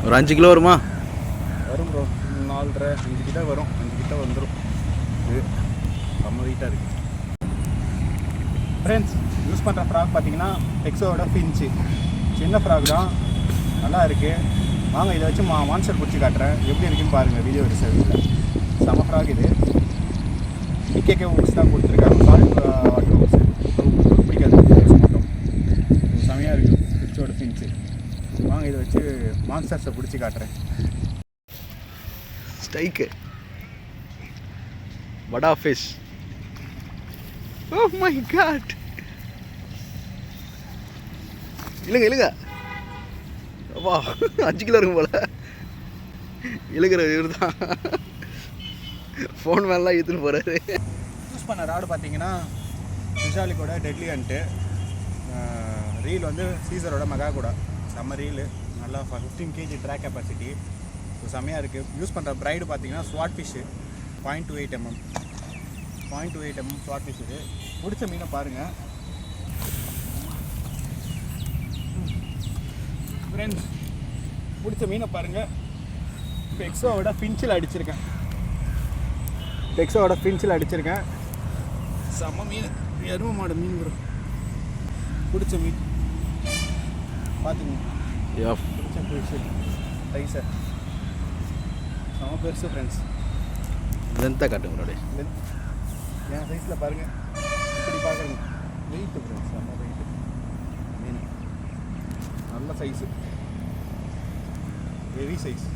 ஒரு 5 கிலோ வருமா? வரும் ப்ரோ, 4.5 5 கிட்ட வரும், 5 கிட்ட வந்துடும். இது செம்ம வெயிட்டாக இருக்குது. ஃப்ரெண்ட்ஸ், யூஸ் பண்ணுற ஃப்ராக் பார்த்தீங்கன்னா டெக்ஸோட ஃபின்ச்சு, சின்ன ஃப்ராக் தான், நல்லா இருக்குது. வாங்க இதை வச்சு மான்ஸ்டர் பிடிச்சி காட்டுறேன், எப்படி இருக்குன்னு பாருங்கள் வீடியோ ரிசர்வில். செம்ம ஃப்ராக் இது. பிகேகே ஊஸ் தான் கொடுத்துருக்காங்க, சால்ட் வாட்டர் ஊஸ் பிடிக்காது மட்டும். செம்மையாக இருக்குது ஃபின்ச்சோட ஃபின்ச்சு. வாங்க இதை வச்சு மான்ஸ்டர்ஸை பிடிச்சி காட்டுறேன். ஸ்டைக்கு வடா ஃபிஷ். ஓ மை காட், இழுங்க வா, 5 கிலோ இருக்கும் போல. இழுக்கிற இவர் தான் ஃபோன் மேலாம் இழுத்துன்னு போகிறாரு. யூஸ் பண்ண ராடு பார்த்தீங்கன்னா விஷாலிக்கோட டெட்லி ஹண்ட்டு, ரீல் வந்து சீசரோட மெகா கூட. செம்ம ரீலு, நல்லா 15 kg ட்ராக் கெப்பாசிட்டி, ஸோ செம்மையாக இருக்குது. யூஸ் பண்ணுற ப்ரைடு பார்த்தீங்கன்னா ஸ்வாட் ஃபிஷ்ஷு 0.28 mm, 0.28 mm ஸ்வாட் ஃபிஷ். இது பிடிச்ச மீனை பாருங்கள் ஃப்ரெண்ட்ஸ், பிடிச்ச மீனை பாருங்கள். பெக்ஸோவோட ஃபின்ச்சில் அடிச்சிருக்கேன், செம்ம மீன், எரும மாடு மீன் ப்ரோ. பிடிச்ச மீன் பார்த்துங்க, பிடிச்ச ஃபிஷ்ஷு ரைஸர் செம்ம பெருசு ஃப்ரெண்ட்ஸ். லென்த்தாக காட்டுங்க ப்ரோ, என் சைஸில் பாருங்கள், இப்படி பார்க்குறேங்க. வெயிட்டு ஃப்ரெண்ட்ஸ், செம்ம வெயிட்டு மீன், நல்ல சைஸு, ஹெவி சைஸ்.